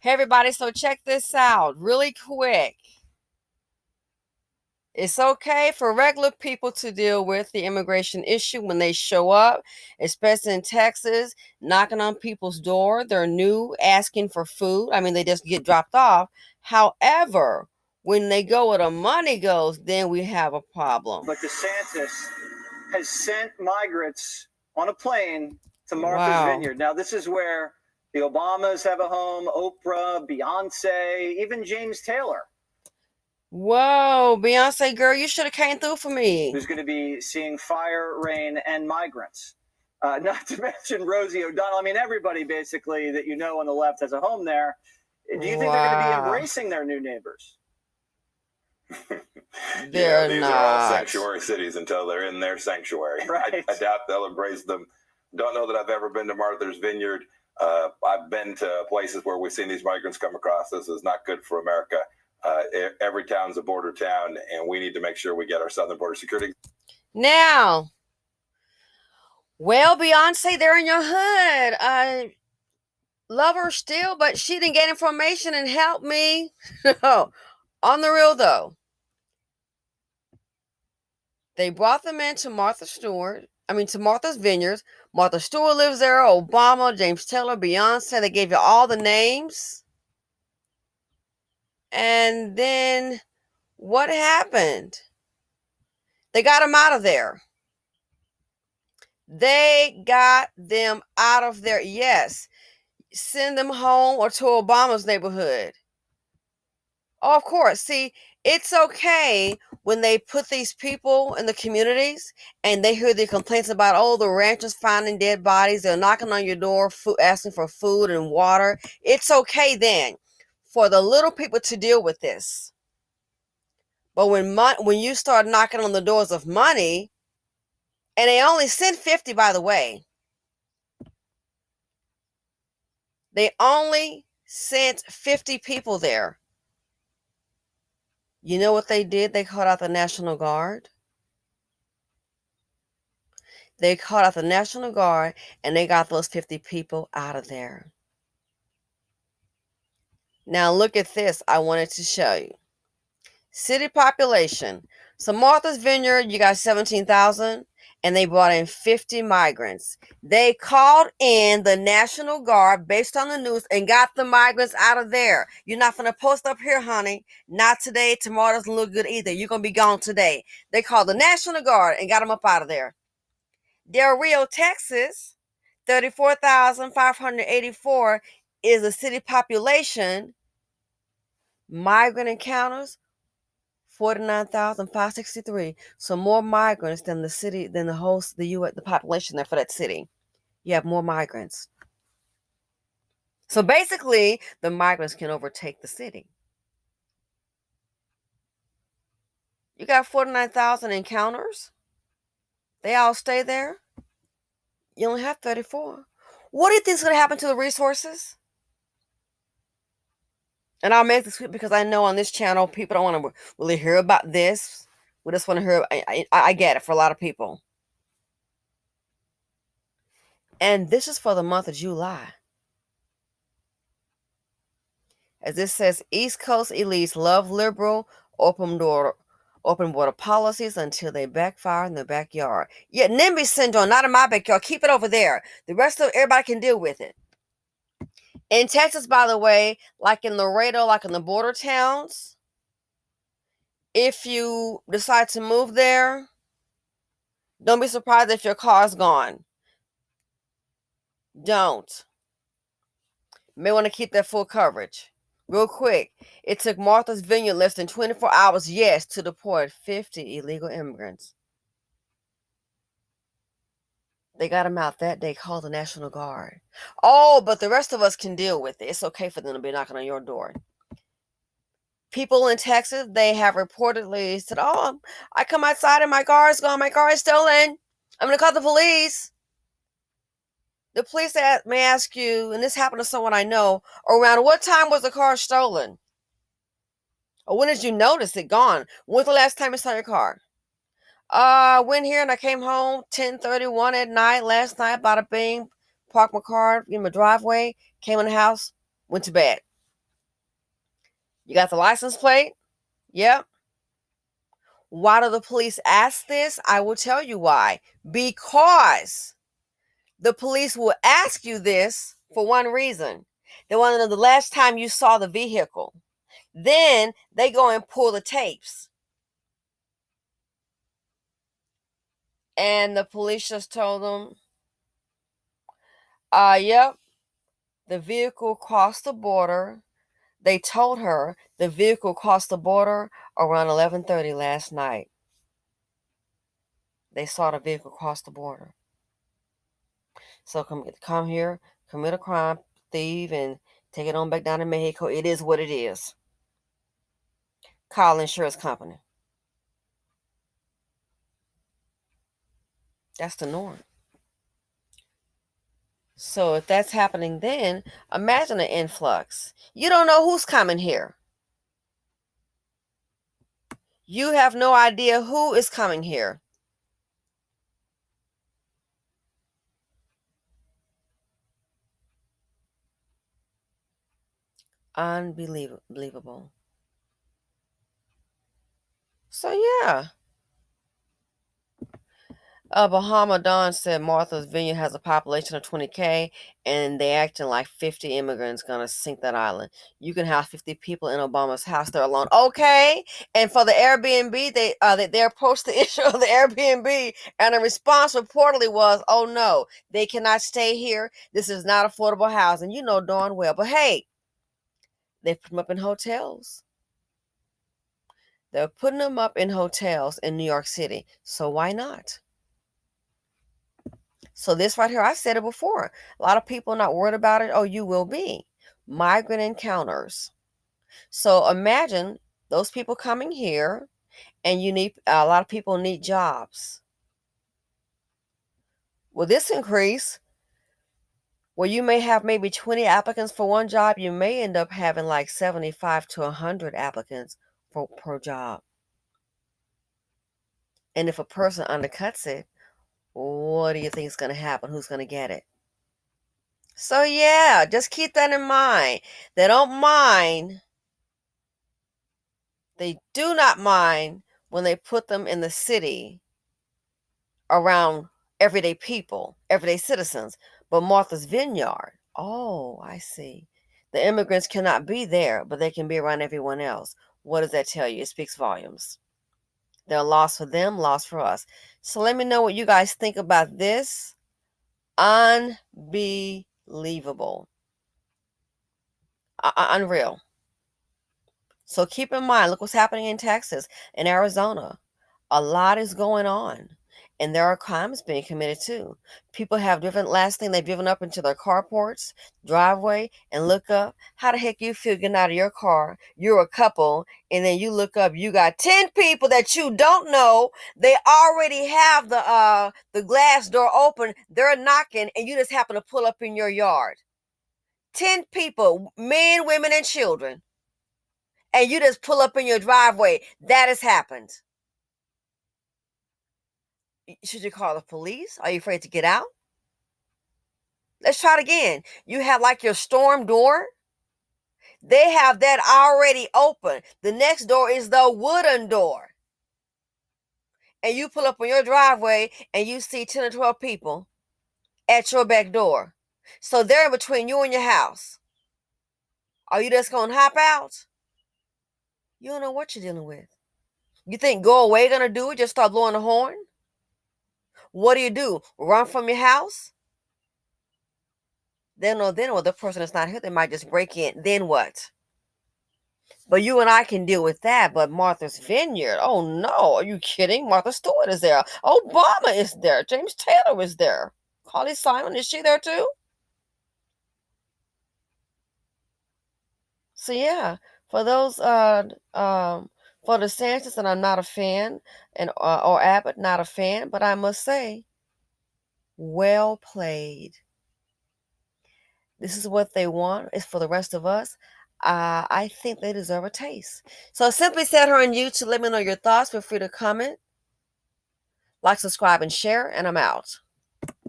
Hey everybody, so check this out really quick. It's okay for regular people to deal with the immigration issue when they show up, especially in Texas, knocking on people's door. They're new, asking for food. I mean, they just get dropped off. However, when they go where the money goes, then we have a problem. But DeSantis has sent migrants on a plane to Martha's Vineyard. Now, this is where the Obamas have a home, Oprah, Beyonce, even James Taylor. Whoa, Beyonce girl, you should have came through for me. Who's going to be seeing fire, rain, and migrants. Not to mention Rosie O'Donnell. I mean, everybody basically that you know on the left has a home there. Do you think they're going to be embracing their new neighbors? They're these not. are all sanctuary cities until they're in their sanctuary. Right. I doubt they'll embrace them. Don't know that I've ever been to Martha's Vineyard. I've been to places where we've seen these migrants come across. This is not good for America. Every town's a border town, and we need to make sure we get our southern border security. Now, well, Beyonce, they're in your hood. I love her still, but she didn't get information and help me. No, on the real though. They brought them into Martha's Vineyards. Martha Stewart lives there, Obama, James Taylor, Beyonce. They gave you all the names. And then what happened? They got them out of there. They got them out of there. Yes. Send them home or to Obama's neighborhood. Oh, of course. See, it's okay when they put these people in the communities and they hear the complaints about, oh, the ranchers finding dead bodies. They're knocking on your door, asking for food and water. It's okay then for the little people to deal with this. But when you start knocking on the doors of money, and they only sent 50, by the way. They only sent 50 people there. You know what they did? They called out the National Guard. They called out the National Guard, and they got those 50 people out of there. Now look at this. I wanted to show you. City population. So Martha's Vineyard, you got 17,000, and they brought in 50 migrants. They called in the National Guard based on the news and got the migrants out of there. You're not going to post up here, honey. Not today. Tomorrow doesn't look good either. You're going to be gone today. They called the National Guard and got them up out of there. Del Rio, Texas, 34,584 is the city population. Migrant encounters, 49,563. So more migrants than the population there for that city. You have more migrants. So basically, the migrants can overtake the city. You got 49,000 encounters. They all stay there. You only have 34. What do you think is going to happen to the resources? And I'll make this quick because I know on this channel, people don't want to really hear about this. We just want to hear, I get it for a lot of people. And this is for the month of July. As this says, East Coast elites love liberal open border policies until they backfire in their backyard. Yeah, NIMBY syndrome, not in my backyard. Keep it over there. The rest of everybody can deal with it. In Texas, by the way, like in Laredo, like in the border towns, if you decide to move there, don't be surprised if your car's gone. Don't. You may want to keep that full coverage. Real quick, it took Martha's Vineyard less than 24 hours, yes, to deport 50 illegal immigrants. They got them out that day, called the National Guard. Oh, but the rest of us can deal with it. It's okay for them to be knocking on your door. People in Texas, they have reportedly said, oh, I come outside and my car is gone. My car is stolen. I'm going to call the police. The police may ask you, and this happened to someone I know, around what time was the car stolen? Or when did you notice it gone? When's the last time you saw your car? I went here and I came home 10:31 at night last night, bada bing, parked my car in my driveway, came in the house, went to bed. You got the license plate? Yep. Why do the police ask this? I will tell you why. Because the police will ask you this for one reason. They want to know the last time you saw the vehicle. Then they go and pull the tapes. And the police just told them, yep, the vehicle crossed the border. They told her the vehicle crossed the border around 11:30 last night. They saw the vehicle cross the border. So come here, commit a crime, thieve, and take it on back down to Mexico. It is what it is. Call insurance company. That's the norm. So if that's happening then, imagine an influx. You don't know who's coming here. You have no idea who is coming here. Unbelievable. So yeah. Bahama Dawn said Martha's Vineyard has a population of 20K and they acting like 50 immigrants gonna sink that island. You can house 50 people in Obama's house there alone. Okay. And for the Airbnb, they approached the issue of the Airbnb, and the response reportedly was, oh no, they cannot stay here. This is not affordable housing. You know darn well. But hey, they put them up in hotels. They're putting them up in hotels in New York City. So why not? So this right here, I said it before. A lot of people are not worried about it. Oh, you will be. Migrant encounters. So imagine those people coming here, and you need a lot of people need jobs. Will this increase? Well, you may have maybe 20 applicants for one job. You may end up having like 75 to 100 applicants per job. And if a person undercuts it, what do you think is going to happen? Who's going to get it? So yeah, just keep that in mind. They don't mind. They do not mind when they put them in the city around everyday people, everyday citizens. But Martha's Vineyard, oh, I see. The immigrants cannot be there, but they can be around everyone else. What does that tell you? It speaks volumes. They're a loss for them, loss for us. So let me know what you guys think about this. Unbelievable. Unreal. So keep in mind, look what's happening in Texas and Arizona. A lot is going on. And there are crimes being committed too. People have different last thing they've driven up into their carports, driveway, and look up. How the heck you feel getting out of your car? You're a couple, and then you look up, you got 10 people that you don't know. They already have the glass door open. They're knocking, and you just happen to pull up in your yard. 10 people, men, women, and children. And you just pull up in your driveway. That has happened. Should you call the police? Are you afraid to get out? Let's try it again. You have like your storm door. They have that already open. The next door is the wooden door. And you pull up on your driveway and you see 10 or 12 people at your back door. So they're in between you and your house. Are you just going to hop out? You don't know what you're dealing with. You think go away going to do it? Just start blowing the horn? What do? Run from your house? Then the person is not here. They might just break in. Then what? But you and I can deal with that. But Martha's Vineyard, oh no, are you kidding? Martha Stewart is there. Obama is there. James Taylor is there. Carly Simon, is she there too? So yeah, for those for DeSantis, and I'm not a fan, and or Abbott, not a fan, but I must say, well played. This is what they want. It's for the rest of us. I think they deserve a taste. So simply said her on YouTube. Let me know your thoughts. Feel free to comment, like, subscribe, and share, and I'm out.